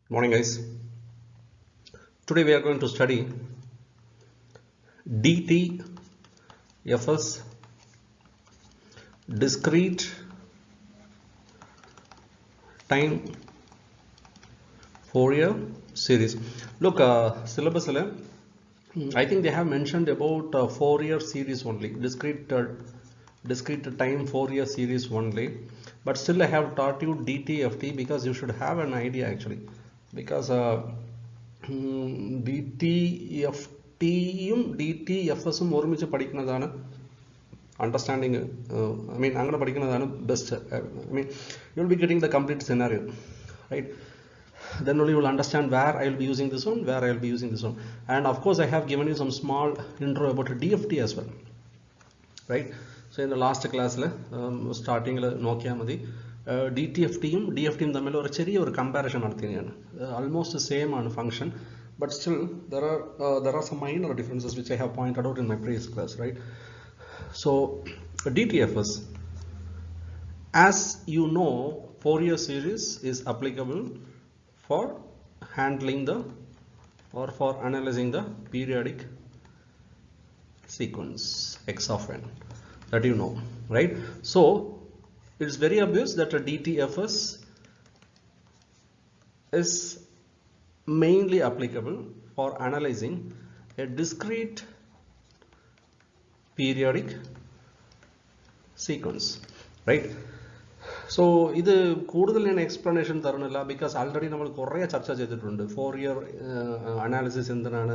Morning guys. Today we are going to study DTFS, discrete time Fourier series. Look, syllabus I think they have mentioned about Fourier series only, discrete time Fourier series only, but still I have taught you DTFT because you should have an idea actually, because DTFTയും DTFSഉം ഒരുമിച്ച് പഠിക്കുന്നതാണ് understanding. I mean അങ്ങനെ പഠിക്കുന്നതാണ് best. I mean you will be getting the complete scenario, right? Then only you will understand where I will be using this one, where I will be using this one, and of course I have given you some small intro about DFT as well, right? So in the last class starting നോക്കിയാൽ മതി DTFTയും DFTയും തമ്മിൽ ഒരു ചെറിയ ഒരു comparison നടത്തിയാണ്. Almost same ആണ് function, but still there are some minor differences which I have pointed out in my previous class, right? So DTFS, as you know, Fourier series is applicable for handling the or for analyzing the periodic sequence x of n, that you know, right? So it's very obvious that a DTFS is mainly applicable for analyzing a discrete periodic sequence, right? So ഇത് കൂടുതൽ ഞാൻ explanation തരുന്നില്ല, because already നമ്മൾ കുറേ ചർച്ച ചെയ്തിട്ടുണ്ട്. Fourier analysis എന്തിനാണ്,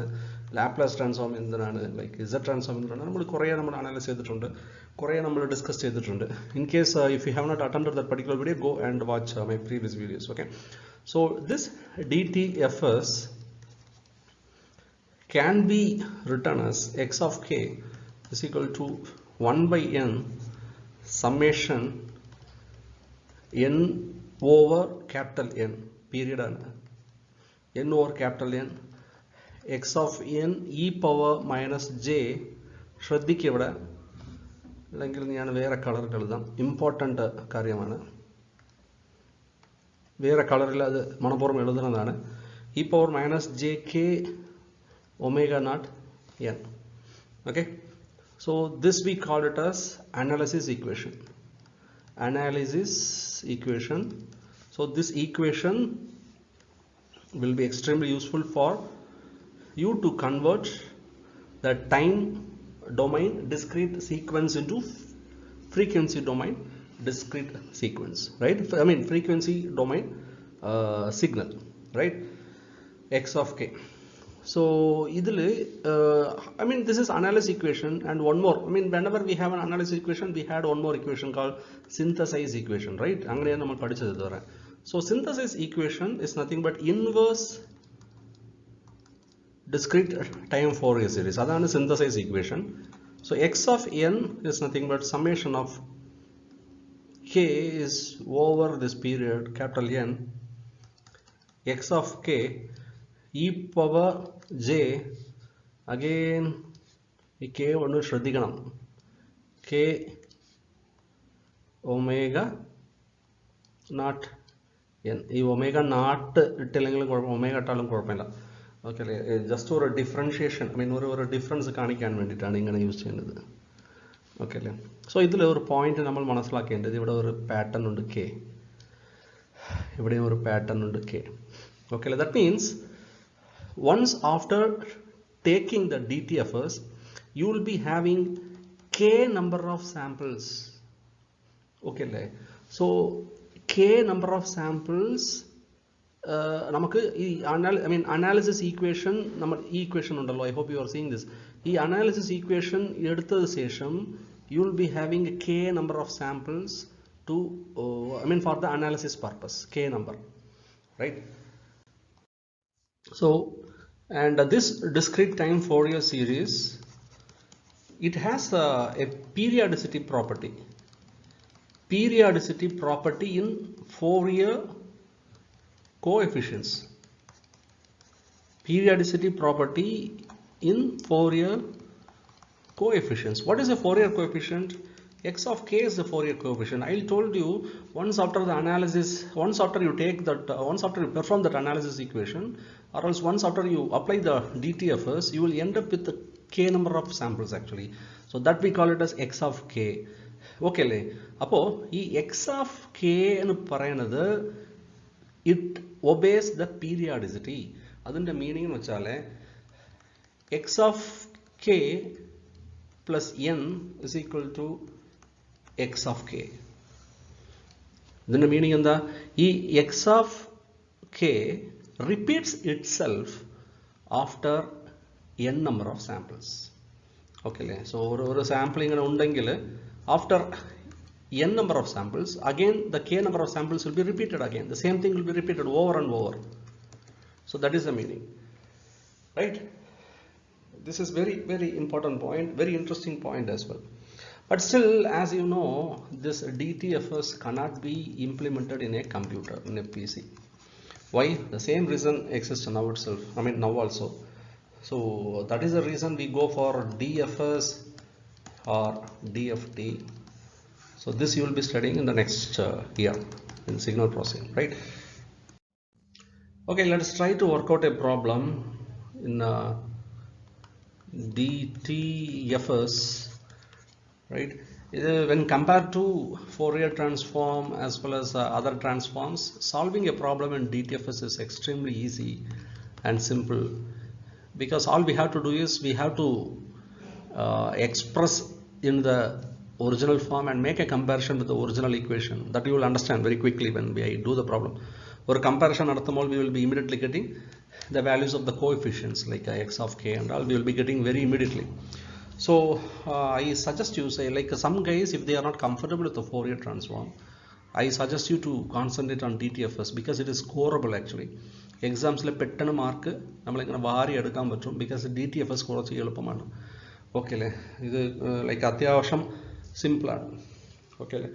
Laplace transform എന്തിനാണ്, ലൈക്ക് ഇസഡ് ട്രാൻസ്ഫോം എന്തിനാണ്, നമ്മൾ അനലൈസ് ചെയ്തിട്ടുണ്ട്, കുറേ നമ്മൾ ഡിസ്കസ് ചെയ്തിട്ടുണ്ട്. In case if you have not attended that particular video, go and watch my previous videos. Okay, so this DTFS can be written as x of k is equal to 1 by n summation n over capital N, period n over capital N, x of n e power minus j. ശ്രദ്ധിക്കുക, ഇവിടെ അല്ലെങ്കിൽ ഞാൻ വേറെ കളറിൽ എഴുതാം, important കാര്യമാണ്, വേറെ കളറിൽ അത് മനഃപൂർവ്വം എഴുതുന്നതാണ്. e power minus j k omega naught n. Okay, so this we call it as analysis equation. So this equation will be extremely useful for you to convert the time domain discrete sequence into frequency domain discrete sequence, right? I mean frequency domain signal, right? X of k. So I mean this is analysis equation, and one more, I mean whenever we have an analysis equation, we had one more equation called synthesize equation, right? അങ്ങനെയാണ് നമ്മൾ പഠിച്ചത് ഇതുവരെ. So synthesize equation is nothing but inverse discrete time Fourier series, അതാണ് synthesize equation. So x of n is nothing but summation of k is over this period capital N, x of k e power j, again ഈ k ഒന്ന് ശ്രദ്ധിക്കണം, k omega naught n. ഈ omega നാട്ട് ഇട്ടില്ലെങ്കിലും കുഴപ്പം, omega ഇട്ടാലും കുഴപ്പമില്ല. Okay അല്ലേ? Just ഒരു ഡിഫറൻഷിയേഷൻ, ഐ മീൻ ഒരു ഡിഫറൻസ് കാണിക്കാൻ വേണ്ടിയിട്ടാണ് ഇങ്ങനെ യൂസ് ചെയ്യുന്നത്. ഓക്കെ അല്ലേ? സോ ഇതിൽ ഒരു പോയിന്റ് നമ്മൾ മനസ്സിലാക്കേണ്ടത്, ഇവിടെ ഒരു പാറ്റേൺ ഉണ്ട് k, ഇവിടെ ഒരു പാറ്റേൺ ഉണ്ട് k. ഓക്കെ അല്ലേ? That means once after taking the DTFS, you will be having k number of samples. Okay, so k number of samples, നമുക്ക് ഈ അനാലിസിസ് ഈക്വേഷൻ, നമ്മൾ ഈ ഇക്വേഷൻ ഉണ്ടല്ലോ, I hope you are seeing this. ഈ analysis equation എടുത്തത് ശേഷം you will be having a k number of samples to for the analysis purpose, k number, right? So, and this discrete time Fourier series, it has a periodicity property in Fourier coefficients. Periodicity property in Fourier coefficients. What is a Fourier coefficient? x of k is the Fourier coefficient. I told you once after the analysis, once after you take that, once after you perform that analysis equation, or else once after you apply the DTFS, you will end up with the k number of samples actually. So that we call it as x of k. Okay le. Appo ee x of k nu parayanathu, it obeys the periodicity. Adinte meaning nu vechale x of k plus n is equal to x of k. Then the meaning in the x of k repeats itself after n number of samples. Okay, so ஒரு sampling undengile after n number of samples, again the k number of samples will be repeated again. The same thing will be repeated over and over. So that is the meaning, right? This is very important point, very interesting point as well. But still, as you know, this DTFS cannot be implemented in a computer, in a PC. Why? The same reason exists now itself, I mean now also. So that is the reason we go for DFS or DFT. So this you will be studying in the next year in signal processing, right? Okay, let us try to work out a problem in DTFS, right? When compared to Fourier transform as well as other transforms, solving a problem in DTFS is extremely easy and simple, because all we have to do is we have to express in the original form and make a comparison with the original equation. That you will understand very quickly when we do the problem. For comparison നടത്തുമ്പോൾ we will be immediately getting the values of the coefficients like x of k and all, we will be getting very immediately. So I suggest you say, like some guys, if they are not comfortable with the Fourier transform, I suggest you to concentrate on DTFS because it is scoreable actually. Exams le pettana mark nammal ingane vaari edukkan pattum because DTFS കുറച്ച് എളുപ്പമാണ്. Okay le, idu like atyavasham simple ആണ്. Okay le.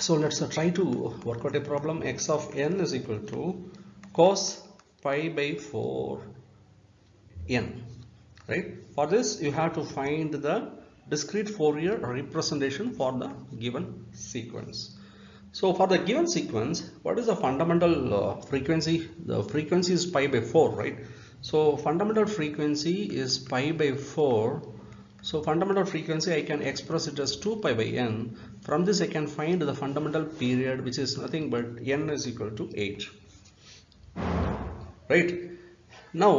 So let's try to work out a problem. X of n is equal to cos pi by 4 n, right? For this you have to find the discrete Fourier representation for the given sequence. So for the given sequence, what is the fundamental frequency? The frequency is pi by 4, right? So fundamental frequency is pi by 4. So fundamental frequency I can express it as 2 pi by n. From this I can find the fundamental period, which is nothing but n is equal to 8. Right? Now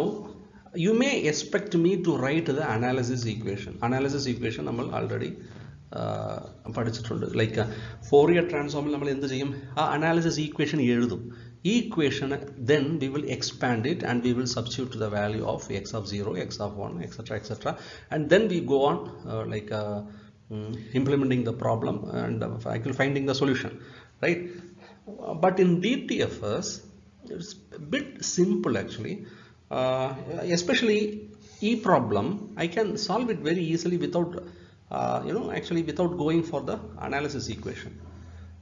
you may expect me to write the analysis equation. Analysis equation നമ്മൾ already പഠിച്ചിട്ടുണ്ട്. Like Fourier transform നമ്മൾ എന്ത് ചെയ്യും? ആ analysis equation എഴുതും. Equation then we will expand it and we will substitute the value of x of 0, x of 1, etc, and then we go on implementing the problem and actually finding the solution, right? But in DTFS it's a bit simple actually, especially E problem I can solve it very easily without actually without going for the analysis equation.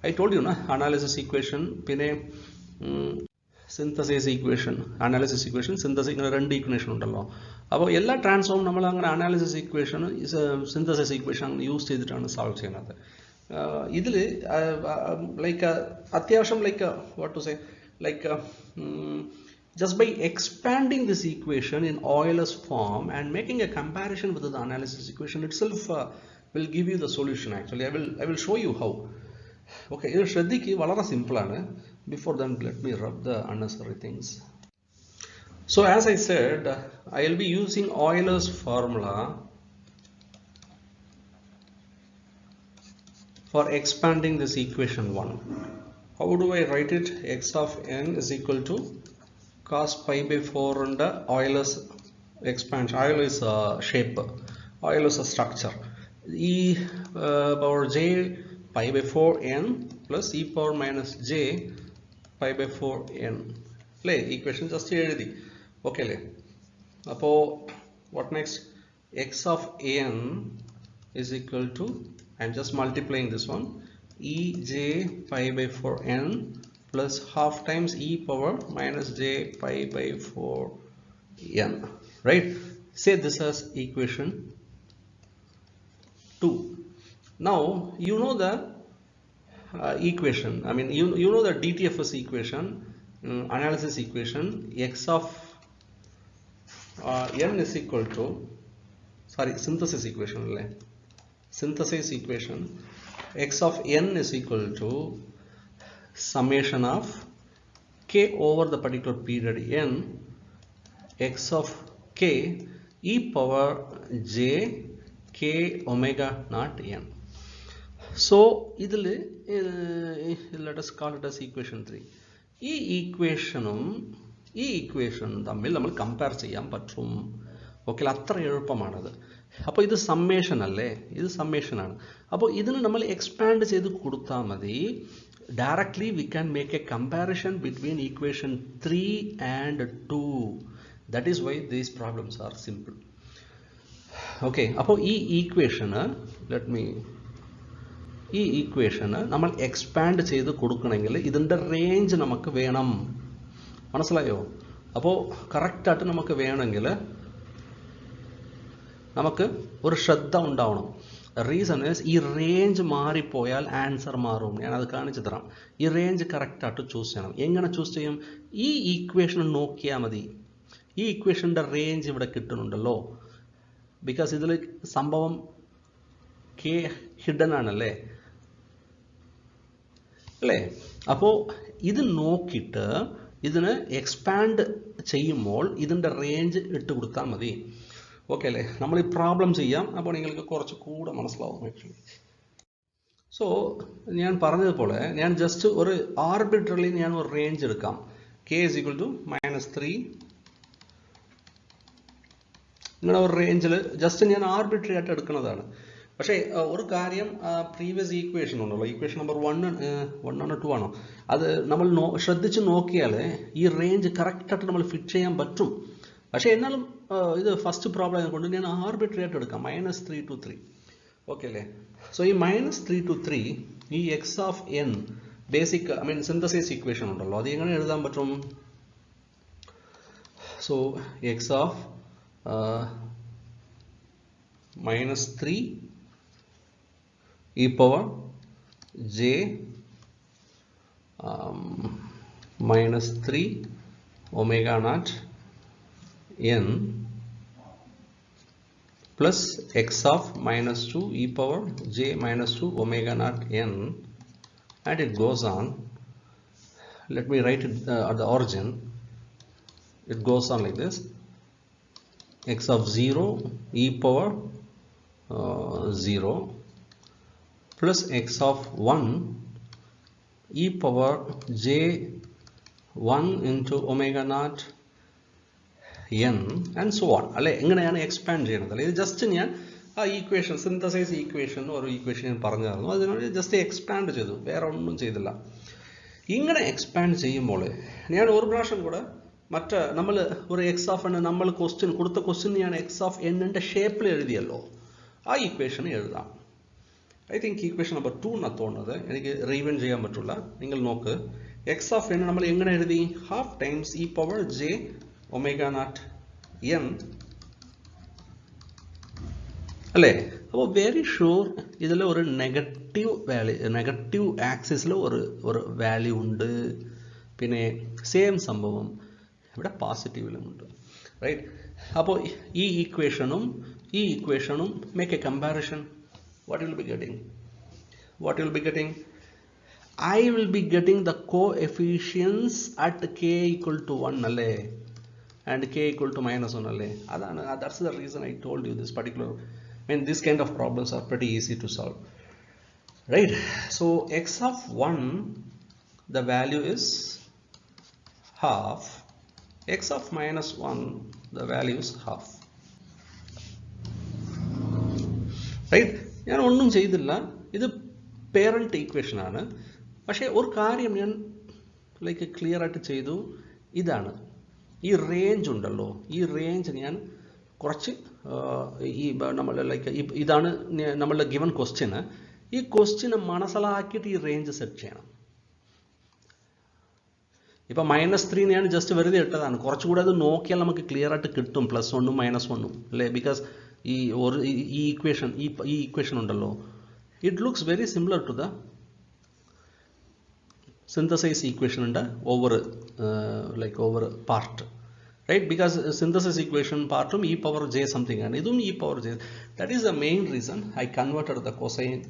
I told you na, analysis equation പിന്നെ synthesis equation, analysis equation, synthesis രണ്ട് equation ഉണ്ടല്ലോ. അപ്പോൾ എല്ലാ transform നമ്മൾ അങ്ങനെ analysis equation synthesis equation use ചെയ്തിട്ടാണ് solve ചെയ്യുന്നത്. ഇതിൽ ലൈക്ക് അത്യാവശ്യം like what to say like just by expanding this equation in Euler's form and making a comparison with the analysis equation itself will give you the solution. Actually I will show you how. Okay, ഇത് ശ്രദ്ധിക്ക്, വളരെ simple ആണ്. Before then let me rub the unnecessary things. So as I said, I will be using Euler's formula for expanding this equation 1. How do I write it? X of n is equal to cos pi by 4 under Euler's expansion. Euler's shape, Euler's structure. E power j pi by 4n plus e power minus j pi by 4n. Equation just എഴുതി. Okay le. Appo what next? X of n is equal to, I am just multiplying this one, e j pi by 4n plus half times e power minus j pi by 4n, right? Say this as equation 2. Now you know the equation. I mean, you know the DTFS equation, analysis equation. X of n is equal to, sorry, synthesis equation, synthesis equation. X of n is equal to summation of k over the particular period n, x of k e power j k omega naught n. So let us call it as equation 3. ഈ ഇക്വേഷനും തമ്മിൽ നമ്മൾ compare ചെയ്യാൻ പറ്റും. Okay, അത്ര എളുപ്പമാണത്. അപ്പോൾ ഇത് summation അല്ലേ, ഇത് സമ്മേഷനാണ്. അപ്പോൾ ഇതിന് നമ്മൾ എക്സ്പാൻഡ് ചെയ്ത് കൊടുത്താൽ മതി. Directly we can make a comparison between equation 3 and 2. That is why these problems are simple. Okay, അപ്പോൾ ഈ ഇക്വേഷന് നമ്മൾ എക്സ്പാൻഡ് ചെയ്ത് കൊടുക്കണമെങ്കിൽ ഇതിൻ്റെ റേഞ്ച് നമുക്ക് വേണം. മനസ്സിലായോ? അപ്പോൾ കറക്റ്റായിട്ട് നമുക്ക് വേണമെങ്കിൽ നമുക്ക് ഒരു ശ്രദ്ധ ഉണ്ടാവണം. റീസൺ ഈസ് ഈ റേഞ്ച് മാറിപ്പോയാൽ ആൻസർ മാറും. ഞാനത് കാണിച്ചു തരാം. ഈ റേഞ്ച് കറക്റ്റായിട്ട് ചൂസ് ചെയ്യണം. എങ്ങനെ ചൂസ് ചെയ്യും? ഈ ഇക്വേഷൻ നോക്കിയാൽ മതി. ഈ ഇക്വേഷൻ്റെ റേഞ്ച് ഇവിടെ കിട്ടുന്നുണ്ടല്ലോ. ബിക്കോസ് ഇതിൽ സംഭവം കെ ഹിഡൻ ആണല്ലേ, അല്ലേ? അപ്പോൾ ഇത് നോക്കിയിട്ട് ഇതിന് എക്സ്പാൻഡ് ചെയ്യുമ്പോൾ ഇതിൻ്റെ റേഞ്ച് ഇട്ട് കൊടുത്താൽ മതി. ഓക്കെ അല്ലേ? നമ്മൾ ഈ പ്രോബ്ലം ചെയ്യാം. അപ്പോൾ നിങ്ങൾക്ക് കുറച്ച് കൂടെ മനസ്സിലാവും ആക്ച്വലി. സോ ഞാൻ പറഞ്ഞതുപോലെ ഞാൻ ജസ്റ്റ് ഒരു ആർബിട്രലി ഞാൻ ഒരു റേഞ്ച് എടുക്കാം. k is equal to -3. ഇങ്ങനെ ഒരു റേഞ്ചിൽ ജസ്റ്റ് ഞാൻ ആർബിട്രറി ആയിട്ട് എടുക്കുന്നതാണ്. പക്ഷേ ഒരു കാര്യം, പ്രീവിയസ് ഈക്വേഷൻ ഉണ്ടല്ലോ, ഈക്വേഷൻ നമ്പർ 1 ആണോ 2 ആണോ, അത് നമ്മൾ ശ്രദ്ധിച്ച് നോക്കിയാൽ ഈ റേഞ്ച് കറക്റ്റായിട്ട് നമ്മൾ ഫിറ്റ് ചെയ്യാൻ പറ്റും. പക്ഷേ എന്നാലും ഇത് ഫസ്റ്റ് പ്രോബ്ലം കൊണ്ട് ഞാൻ ആർബിട്രറി ആയിട്ട് എടുക്കാം. -3 to 3. ഓക്കെ അല്ലേ? സോ ഈ -3 to 3 ഈ X of N basic synthesis equation ഉണ്ടല്ലോ, അത് എങ്ങനെ എഴുതാൻ പറ്റും? So X of -3 e power j -3 omega naught n plus x of -2 e power j -2 omega naught n, and it goes on. Let me write it at the origin. It goes on like this: x of 0 e power 0 plus x of 1 e power j 1 into omega naught n and so on. അല്ലേ? എങ്ങനെയാണ് expand ചെയ്യുന്നത്? അല്ലെ, ഇത് just ഞാൻ ആ equation, synthesise equation ഒരു equation ഞാൻ പറഞ്ഞായിരുന്നു, അതിനോട് ജസ്റ്റ് എക്സ്പാൻഡ് ചെയ്തു, വേറെ ഒന്നും ചെയ്തില്ല. ഇങ്ങനെ എക്സ്പാൻഡ് ചെയ്യുമ്പോൾ ഞാൻ ഒരു പ്രാവശ്യം കൂടെ നമ്മൾ ഒരു എക്സ് ഓഫ് എൻ, നമ്മൾ കൊടുത്ത ക്വസ്റ്റ്യൻ ഞാൻ എക്സ് ഓഫ് എന്നിൻ്റെ ഷേപ്പിൽ എഴുതിയല്ലോ, ആ ഈക്വേഷൻ എഴുതാം. ഐ തിങ്ക് ഈക്വേഷൻ നമ്പർ 2 എന്നാണ് തോന്നുന്നത്, എനിക്ക് റീവൈൻ ചെയ്യാൻ പറ്റില്ല. നിങ്ങൾ നോക്ക്, എക്സ് ഓഫ് എൻ നമ്മൾ എങ്ങനെ എഴുതി? Half times E power J omega naught N അല്ലേ? അപ്പോൾ വെരി ഷുവർ ഇതിൽ ഒരു നെഗറ്റീവ് ആക്സിസിൽ ഒരു വാല്യൂ ഉണ്ട്. പിന്നെ സെയിം സംഭവം ഇവിടെ പോസിറ്റീവിലും ഉണ്ട്, റൈറ്റ്? അപ്പോൾ ഈ ഇക്വേഷനും make A comparison. What you will be getting? I will be getting the coefficients at k equal to 1 alle and k equal to -1 alle. That's the reason I told you this particular, this kind of problems are pretty easy to solve, right? So x of 1, the value is half. X of -1, the value is half, right? ഞാൻ ഒന്നും ചെയ്തില്ല, ഇത് parent equation ആണ്. പക്ഷേ ഒരു കാര്യം ഞാൻ clear ആയിട്ട് ചെയ്തു. ഇതാണ് ഈ റേഞ്ച് ഉണ്ടല്ലോ, ഈ റേഞ്ച് ഞാൻ കുറച്ച് നമ്മൾ ഇതാണ് നമ്മളുടെ ഗിവൺ ക്വസ്റ്റ്യന്. ഈ ക്വസ്റ്റ്യന് മനസ്സിലാക്കിയിട്ട് ഈ റേഞ്ച് സെറ്റ് ചെയ്യണം. ഇപ്പം -3 ഞാൻ ജസ്റ്റ് വെറുതെ ഇട്ടതാണ്. കുറച്ചുകൂടെ അത് നോക്കിയാൽ നമുക്ക് ക്ലിയർ ആയിട്ട് കിട്ടും, +1ഉം -1ഉം അല്ലേ? ബിക്കോസ് ഈ ഇക്വേഷൻ ഉണ്ടല്ലോ, It looks very similar to the synthesis equation under over part, right? Because synthesis equation part e power j something and idum e power j. That is the main reason I converted the cosine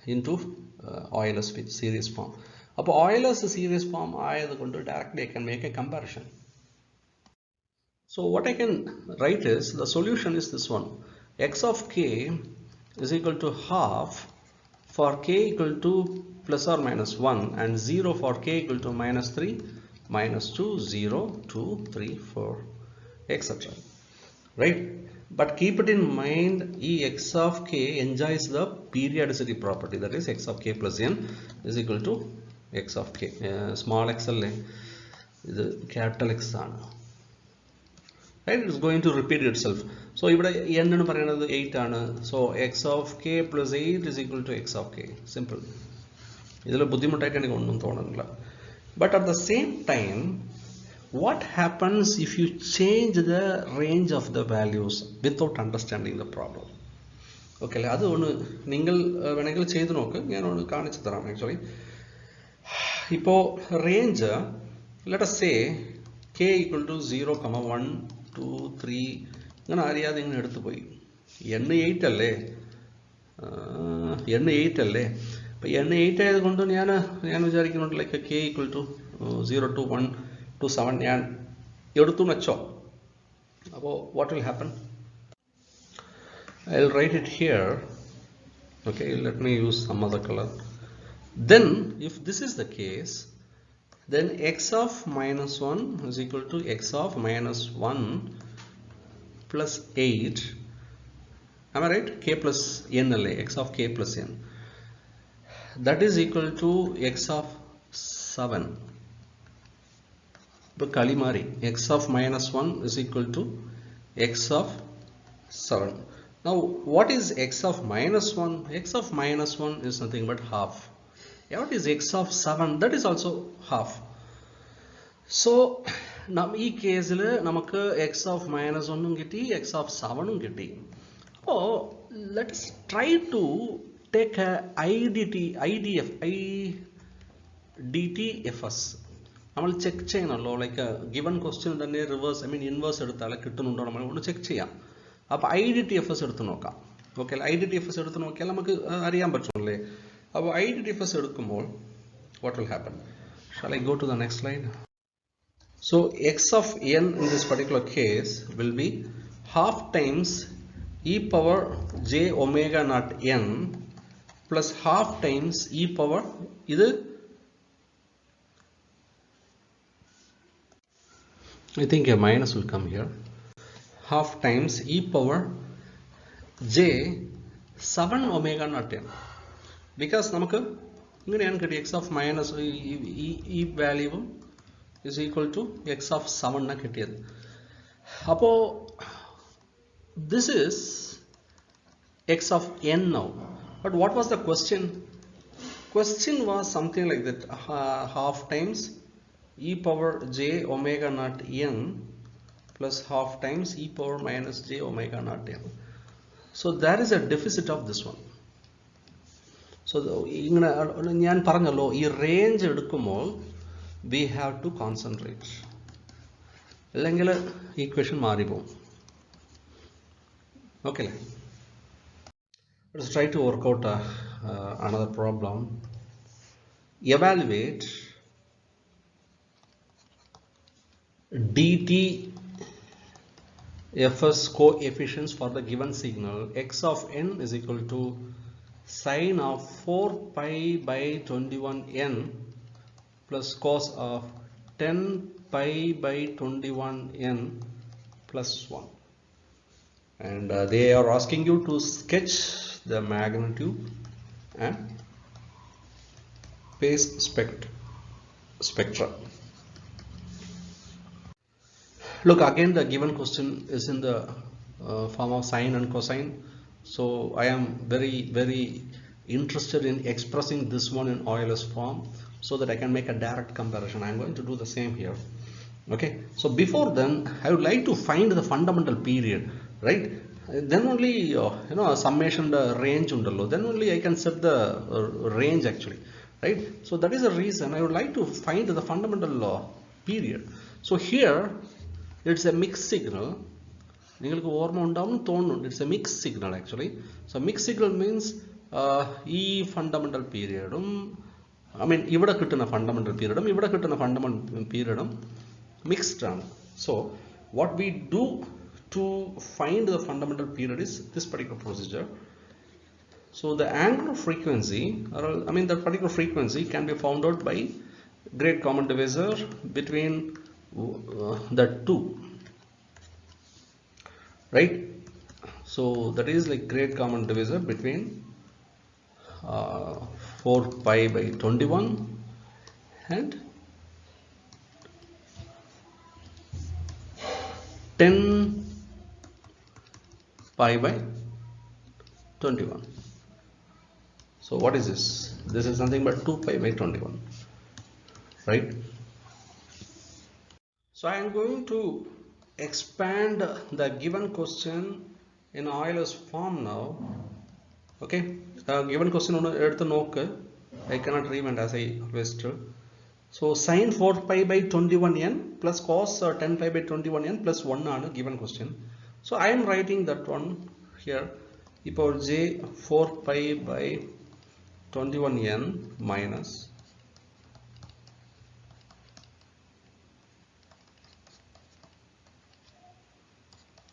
into Euler's series form. Up Euler's series form directly I can make a comparison. So what I can write is the solution is this one. X of k is equal to half for k equal to plus or minus 1 and 0 for k equal to minus 3, minus 2, 0, 2, 3, 4, etc. Right? But keep it in mind, X of k enjoys the periodicity property, that is x of k plus n is equal to x of k. Small x is capital X. Right? It is going to repeat itself. So if n is 8, so x of k plus 8 is equal to x of k. Simple. But at the same time, what happens if you change the range of the values without understanding the problem? Okay, that's one actually. Now, range, let us say k equal to 0, 1, 2, 3. Then area thing eduthu poi. N 8 alle. N 8 alle. But N 8 ayathukondu njan vicharikkunnu like k equal to 0 to 1 to 7 njan eduthu nacho. Appo what will happen? I'll write it here. Okay, let me use some other color. Then if this is the case, then x of minus 1 is equal to x of minus 1 plus 8. Am I right? K plus n, x of k plus n. That is equal to x of 7. But Kalimari, x of minus 1 is equal to x of 7. Now, what is x of minus 1? X of minus 1 is nothing but half. What is x of 7? That is also half. So, in this case, we have x of minus 1 and x of 7. Oh, let us try to take a IDTFS. We will check like a given question reverse, inverse check check. IDTFS okay, IDTFS IDTFS what will happen? Shall I go to the next slide? So x of n in this particular case will be half times e power j omega naught n plus half times e power I think a minus will come here, half times e power j 7 omega naught n, because namakku x of minus e value is equal to x of 7 na kittiyadu. Appo this is x of n now. But what was the question? Question was something like that, half times e power j omega naught n plus half times e power minus j omega naught n. So there is a deficit of this one. So njan paranjallo ee range edukkumbol we have to concentrate. Illengil equation maari povum. Okay, let's try to work out another problem. Evaluate dt fs coefficients for the given signal x of n is equal to sine of 4 pi by 21n plus cos of 10 pi by 21n plus 1. And they are asking you to sketch the magnitude and phase spectra. Look, again the given question is in the form of sine and cosine. So I am very interested in expressing this one in Euler's form so that I can make a direct comparison. I am going to do the same here. Okay, so before then I would like to find the fundamental period, right? then only a summation the range undallo, then only I can set the range actually, right? So that is the reason I would like to find the fundamental period. So here it's a mixed signal. നിങ്ങൾക്ക് ഓർമ്മ ഉണ്ടാവും തോന്നുന്നുണ്ട്, it's A mix signal actually. So mix signal means ഈ fundamental പീരിയഡും ഇവിടെ കിട്ടുന്ന fundamental പീരിയഡും ഇവിടെ കിട്ടുന്ന fundamental പീരിയഡും mixed ആണ്. So what we do to find the fundamental period is this particular procedure. So the angular frequency, or that particular frequency can be found out by great common divisor between the two, right? So that is like great common divisor between 4 pi by 21 and 10 pi by 21. So what is this? This is nothing but 2 pi by 21, right? So I am going to expand the given question in Euler's form now. Okay, given question I cannot remember as I always do. So sin 4 pi by 21n plus cos 10 pi by 21n plus 1 ആണ് given question. So I am writing that one here, e power j 4 pi by 21n minus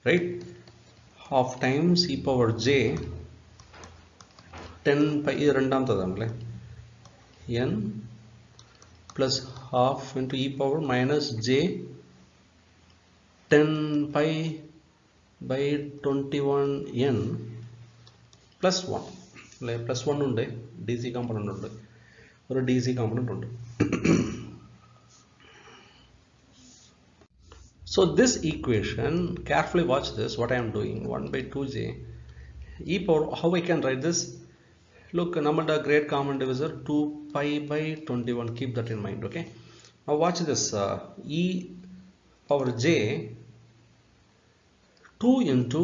right half times e power j 10 pi രണ്ടാമത്തേതാണല്ലേ n plus half into e power minus j 10 pi by 21n plus 1 plus 1 ഉണ്ട്, DC component ഉണ്ട്, ഒരു DC component ഉണ്ട്. So this equation, carefully watch this, what I am doing, 1 by 2j e power, how I can write this? Look, the great common divisor 2 pi by 21, keep that in mind. Okay, now watch this, e power j 2 into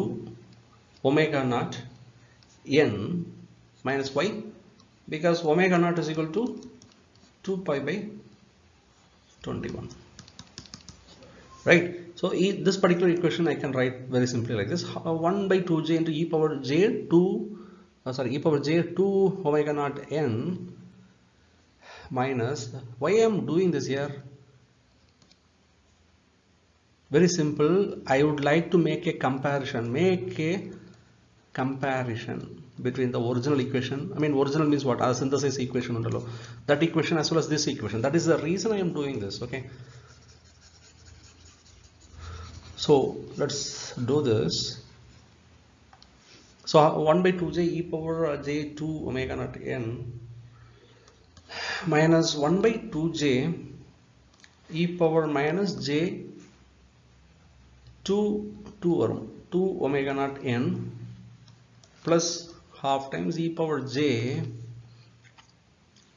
omega naught n minus y, because omega naught is equal to 2 pi by 21, right? So this particular equation I can write very simply like this, 1 by 2j into e power j 2 omega naught n minus, why I am doing this here? Very simple, I would like to make a comparison between the original equation, original means what, a synthesis equation, that equation as well as this equation. That is the reason I am doing this. Okay, so let's do this. So 1 by 2j e power j 2 omega naught n minus 1 by 2j e power minus j 2 omega naught n plus half times e power j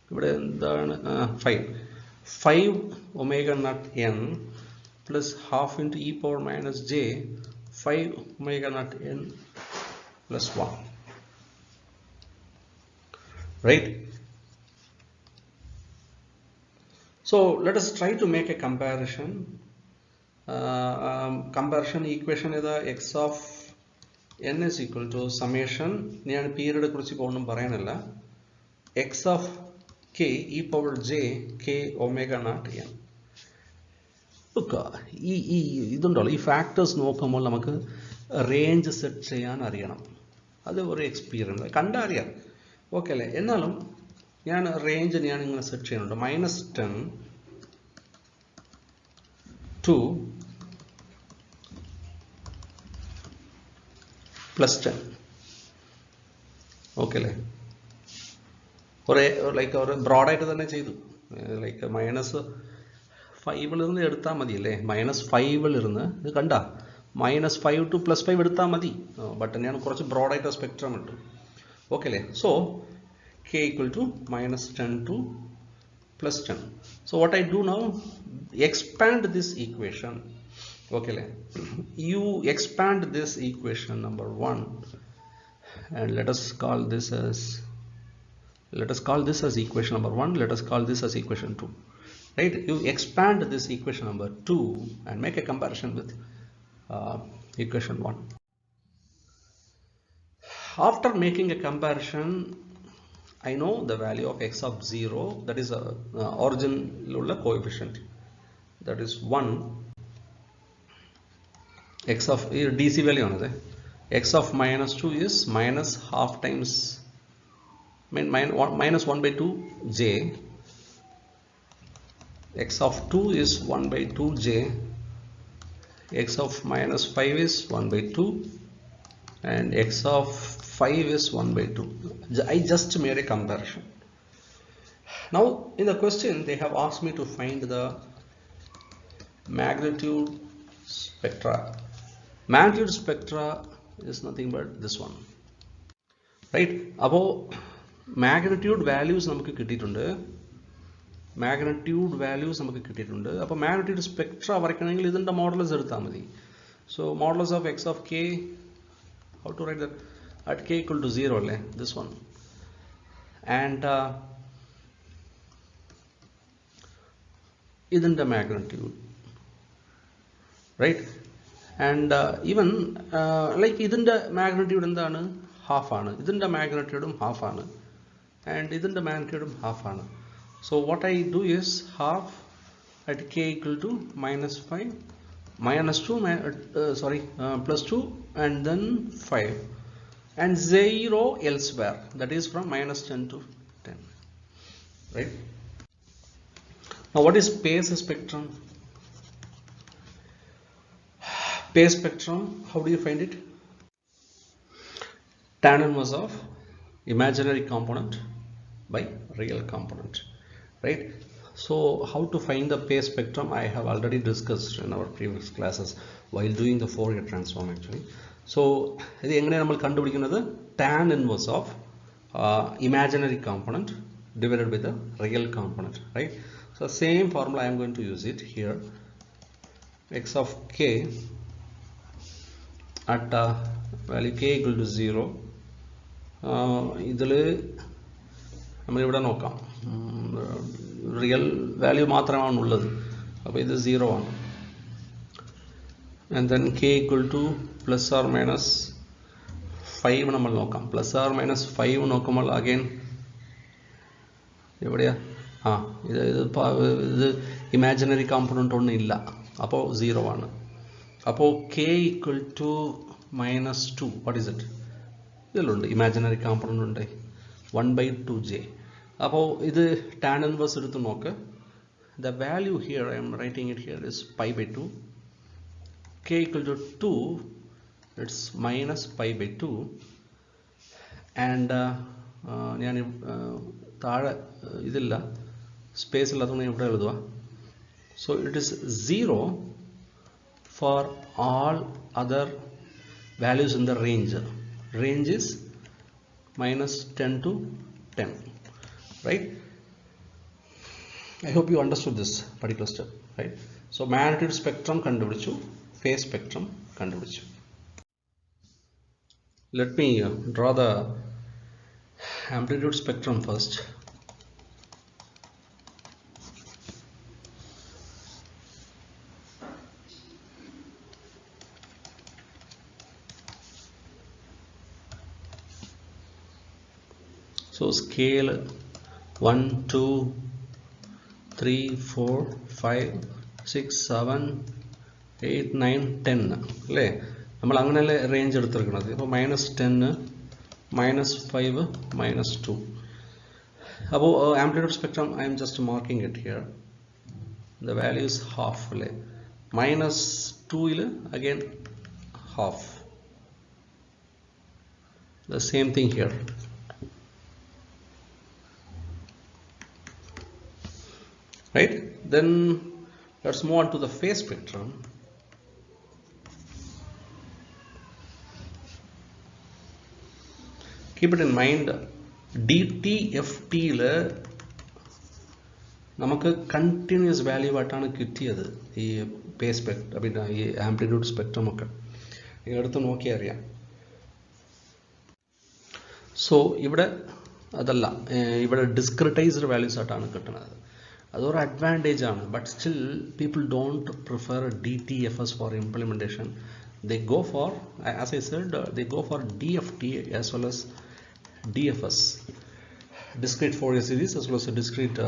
5 omega naught n plus half into e power minus j 5 omega naught n plus 1, right? So let us try to make a comparison. Comparison equation is x of n is equal to summation, period x of k e power j k omega naught n. Look, ഈ factors നോക്കുമ്പോൾ നമുക്ക് range set ചെയ്യാൻ അറിയണം, അത് ഒരു experience കണ്ടറിയാം. Okay അല്ലേ? എന്നാലും ഞാൻ റേഞ്ച് ഇങ്ങനെ സെറ്റ് ചെയ്യുന്നുണ്ട്, -10 to +10. ഓക്കെ അല്ലേ? ലൈക്ക് ഒരു ബ്രോഡായിട്ട് തന്നെ ചെയ്തു, ലൈക്ക് -5 ഇരുന്ന് എടുത്താൽ മതി അല്ലേ? -5 ഇരുന്ന് ഇത് കണ്ട -5 to +5 എടുത്താൽ മതി. ബട്ട് ഞാൻ കുറച്ച് ബ്രോഡായിട്ട് സ്പെക്ട്രം ഇട്ടു. ഓക്കെ അല്ലേ? So k equal to -10 to +10. So what I do now, expand this equation Okay, you expand this equation number 1 and let us call this as equation number 1. Let us call this as equation 2. Right? You expand this equation number 2 and make a comparison with equation 1. After making a comparison, I know the value of x of 0, that is a origin coefficient, that is 1. X of DC value on x of minus 2 is minus half times minus 1 by 2 j. X of 2 is 1 by 2 j. X of minus 5 is 1 by 2 and x of 5 is 1 by 2. I just made a comparison. Now in the question they have asked me to find the magnitude spectra. Magnitude spectra is nothing but this one, right? Above magnitude values namukku kittitundu. Magnitude values namukku kittitundu. Appo magnitude spectra varaikkanengil idinte modulus edutha madi. So modulus of x of k, how to write that? At k equal to 0 alle, this one. And idinte magnitude, right? And even like idinte magnitude endana half aanu, idinte magnitude half aanu, and idinte magnitude half aanu. So what I do is half at k equal to minus 5 minus 2 plus 2 and then 5 and 0 elsewhere, that is from minus 10 to 10, right? Now what is phase spectrum? Phase spectrum, how do you find it? Tan inverse of imaginary component by real component, right? So how to find the phase spectrum I have already discussed in our previous classes while doing the Fourier transform actually. So idu engane nammal kandupidikkunnathu tan inverse of imaginary component divided by the real component, right? So same formula I am going to use it here. X of k at value k equal to 0. ഇതിൽ നമ്മൾ ഇവിടെ നോക്കാം, real value മാത്രമാണുള്ളത്, അപ്പോൾ ഇത് 0 ആണ്. And then k equal to plus or minus 5 നമ്മൾ നോക്കാം. പ്ലസ് ഓർ മൈനസ് 5 നോക്കുമ്പോൾ അഗൈൻ എവിടെയാ ഇത് ഇമാജിനറി കോമ്പണന്റ് ഒന്നും ഇല്ല, അപ്പോൾ 0 ആണ്. അപ്പോൾ k equal to minus 2, what is it? ഇതിലുണ്ട് ഇമാജിനറി കോമ്പണന്റ് ഉണ്ട് 1 by 2j. അപ്പോൾ ഇത് tan inverse എടുത്ത് നോക്ക്. The value here I am writing it here is pi by 2. K equal to 2, it's minus pi by 2 and ഞാൻ താഴെ ഇതില്ല, space ഇല്ലാത്തതുകൊണ്ട് ഇവിടെ എഴുതുക. So it is 0 for all other values in the range. Range is minus 10 to 10, right? I hope you understood this particular step, right? So magnitude spectrum kandupidichu, phase spectrum kandupidichu. Let me draw the amplitude spectrum first. So scale 1, 2, 3, 4, 5, 6, 7, 8, 9, 10 അല്ലേ? നമ്മൾ അങ്ങനെയല്ലേ range എടുത്തിരിക്കുന്നത്. അപ്പോൾ -10, -5, -2. അപ്പോൾ amplitude spectrum I am just marking it here. The value is half അല്ലേ? -2 again half. The same thing here. Right? Then let's move on to the phase spectrum. Keep it in mind, DTFT നമുക്ക് continuous value ആയിട്ടാണ് കിട്ടിയത്. ഈ പേ spectrum പിന്നെ ഈ amplitude spectrum ഒക്കെ എടുത്ത് നോക്കിയാൽ അറിയാം. സോ ഇവിടെ അതല്ല, ഇവിടെ ഡിസ്ക്രിറ്റൈസ്ഡ് വാല്യൂസ് ആയിട്ടാണ് കിട്ടുന്നത്. അതൊരു അഡ്വാൻറ്റേജ് ആണ്. But still people don't prefer DTFS for implementation. They go for, as I said, they go for DFT as well as DFS, discrete Fourier series, as well as a discrete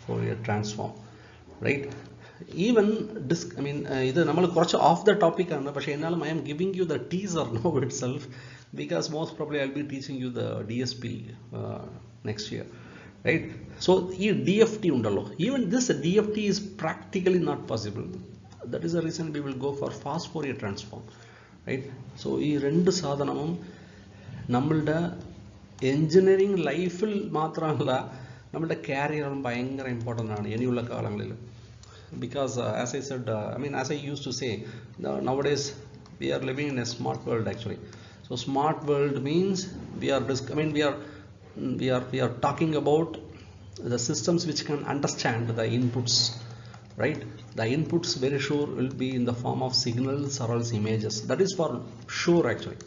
Fourier transform, right? Even ഇത് നമ്മൾ കുറച്ച് of the topic ആണ്, പക്ഷേ എന്നാലും I am giving you the teaser now itself, because most probably I'll be teaching you the DSP next year, right? So ഈ DFT ഉണ്ടല്ലോ, even this DFT is practically not possible. That is the reason we will go for fast Fourier transform, right? So ഈ രണ്ട് സാധനവും നമ്മളുടെ engineering ലൈഫിൽ മാത്രമല്ല നമ്മളുടെ കാരിയറും ഭയങ്കര ഇമ്പോർട്ടൻ്റ് ആണ് ഇനിയുള്ള കാലങ്ങളിൽ. Because as I said, as I used to say, nowadays we are living in a smart world actually. So smart world means we are talking about the systems which can understand the inputs, right? The inputs very sure will be in the form of signals or else images. That is for sure actually.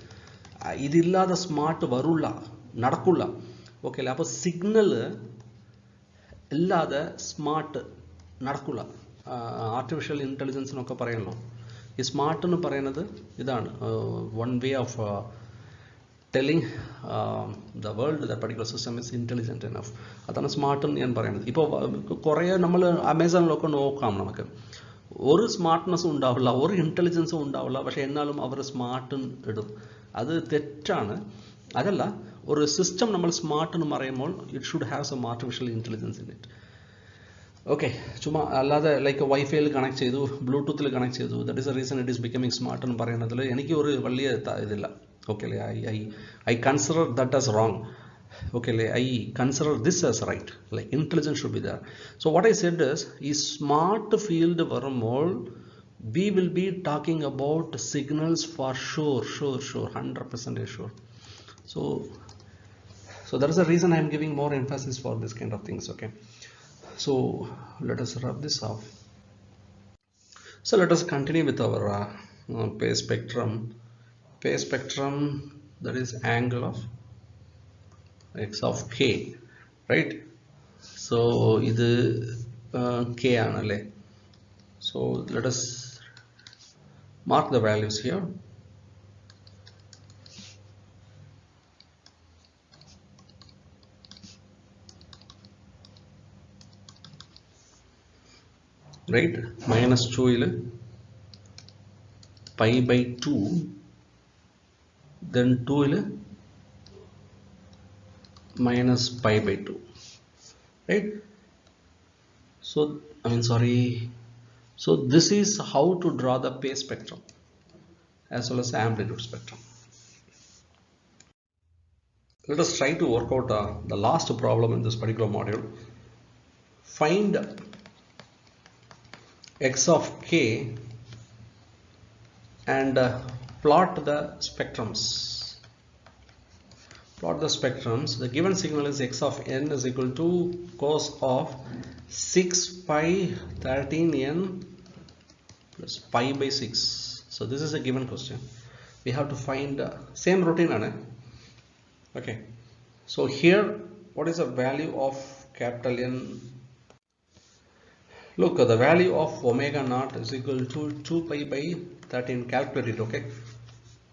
ഇതില്ലാതെ smart വരില്ല, നടക്കില്ല. Okay അല്ലേ? അപ്പോൾ signal ഇല്ലാതെ smart നടക്കില്ല. Artificial ഇൻ്റലിജൻസിനൊക്കെ പറയണല്ലോ, ഈ smart എന്ന് പറയുന്നത് ഇതാണ്, one way of telling the world the particular system is intelligent enough. അതാണ് സ്മാർട്ട് എന്ന് ഞാൻ പറയുന്നത്. ഇപ്പോൾ കുറേ നമ്മൾ അമേസോണിലൊക്കെ നോക്കാം, നമുക്ക് ഒരു സ്മാർട്ട്നെസ്സും ഉണ്ടാവില്ല, ഒരു ഇൻ്റലിജൻസും ഉണ്ടാവില്ല, പക്ഷേ എന്നാലും അവർ സ്മാർട്ട് ഇടും. അത് തെറ്റാണ്. അതല്ല, ഒരു സിസ്റ്റം നമ്മൾ സ്മാർട്ട് എന്ന് പറയുമ്പോൾ it should have some artificial intelligence in it. Okay, ചുമ്മാ അല്ലാതെ ലൈക്ക് വൈഫൈയിൽ കണക്ട് ചെയ്തു, ബ്ലൂടൂത്തിൽ കണക്ട് ചെയ്തു, that is a reason it is becoming smart എന്ന് പറയുന്നതിൽ എനിക്ക് ഒരു വലിയ ഇതില്ല. ഓക്കെ അല്ലേ? I consider that as wrong. Okay, I consider this as right. Like intelligence should be there. So what I said is smart field varumol we will be talking about signals for sure, 100% sure. So that is the reason I am giving more emphasis for this kind of things. Okay, so let us rub this off. So let us continue with our phase spectrum. Phase spectrum, that is angle of x of k, right? So ഇത് k ആണല്ലേ. So let us mark the values here. Right, -2 il pi by 2, then 2 il minus pi by 2, right? So so this is how to draw the phase spectrum as well as amplitude spectrum. Let us try to work out the last problem in this particular module. Find x of k and plot the spectrums. Plot the spectrums. The given signal is x of n is equal to cos of 6 pi 13n plus pi by 6. So this is a given question. We have to find same routine on it. Okay, so here what is the value of capital N? Look, the value of omega naught is equal to 2 pi by 13. Calculate it. Okay,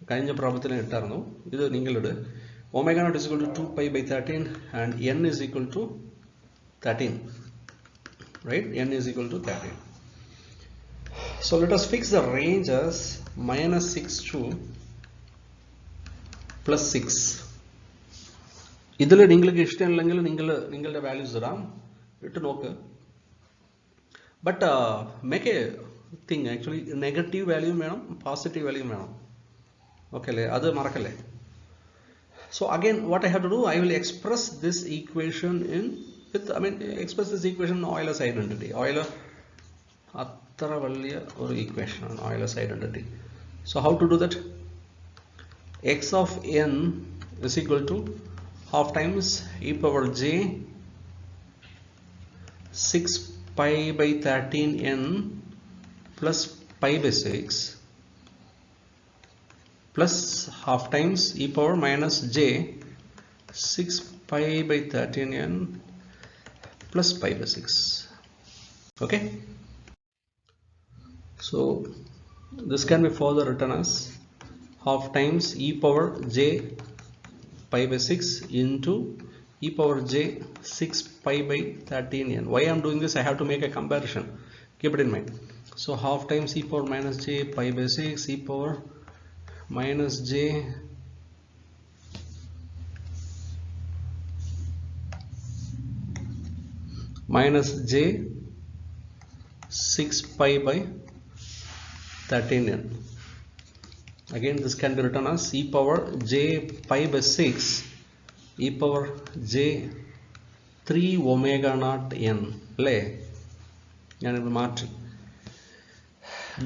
കഴിഞ്ഞ പ്രാബ്ലത്തിൽ ഇട്ടായിരുന്നു ഇത്. നിങ്ങളുടെ omega naught is equal to 2 pi by 13 and n is equal to 13, right? N is equal to 13. So let us fix the range as -6 to +6. ഇതിൽ നിങ്ങൾക്ക് ഇഷ്ടമില്ലെങ്കിൽ നിങ്ങളുടെ values ഇടാം, ഇട്ട് നോക്ക്. But make a thing, actually negative വാല്യൂം വേണം, positive വാല്യൂം വേണം. Okay അല്ലേ? അത് മറക്കല്ലേ. So again what I have to do, I will express this equation express this equation in Euler's identity. Euler അത്ര വലിയ ഒരു equation ആണ് Euler's identity. So how to do that? X of n is equal to half times e power j 6 pi by 13n plus pi by 6 plus half times e power minus j 6 pi by 13n plus pi by 6. Okay, so this can be further written as half times e power j pi by 6 into e power j 6 pi by 13n. Why I am doing this? I have to make a comparison. Keep it in mind. So half times e power minus j pi by 6 e power minus j minus j 6 pi by 13n. Again this can be written as e power j pi by 6 e power j 3 omega naught n.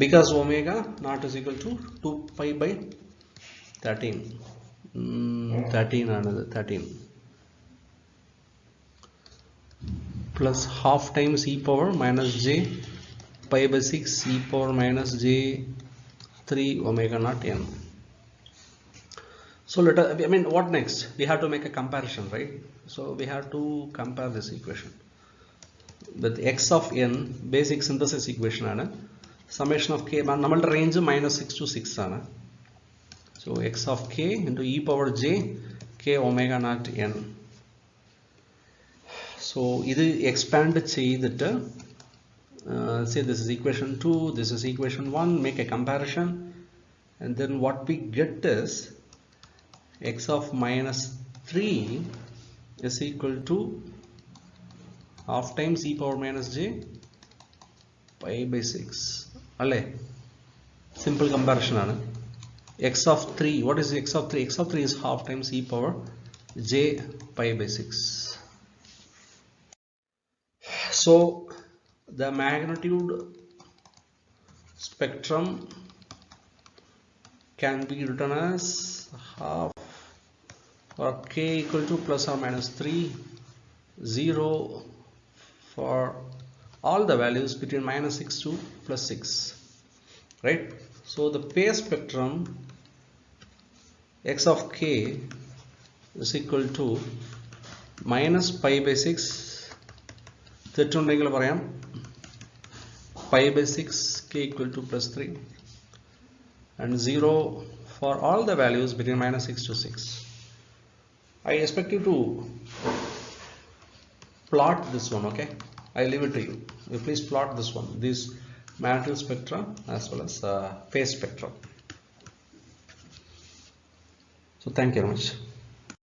Because omega naught is equal to 2 pi by 13 another 13 plus half times e power minus j pi by 6 e power minus j 3 omega naught n. So let us, I mean, what next? We have to make a comparison, right? So we have to compare this equation with x of n, basic synthesis equation ആണ്. Summation of k, നമ്മളുടെ range minus 6 to 6 ആണ്. So x of k into e power j k omega naught n. So ഇത് expand ചെയ്തിട്ട് say this is equation 2, this is equation 1, make a comparison, and then what we get is x of minus 3 is equal to half times e power minus j pi by 6. Alle, simple comparison ആണ്. X of 3, what is x of 3? X of 3 is half times e power j pi by 6. So the magnitude spectrum can be written as half for k equal to plus or minus 3, 0 for all the values between minus 6 to plus 6, right? So the phase spectrum x of k is equal to minus pi by 6, തെറ്റുണ്ടെങ്കിൽ പറയാം, pi by 6 k equal to plus 3, and 0 for all the values between minus 6 to 6. I expect you to plot this one. Okay, I leave it to you. You please plot this one, this magnitude spectra as well as phase spectrum. So thank you very much.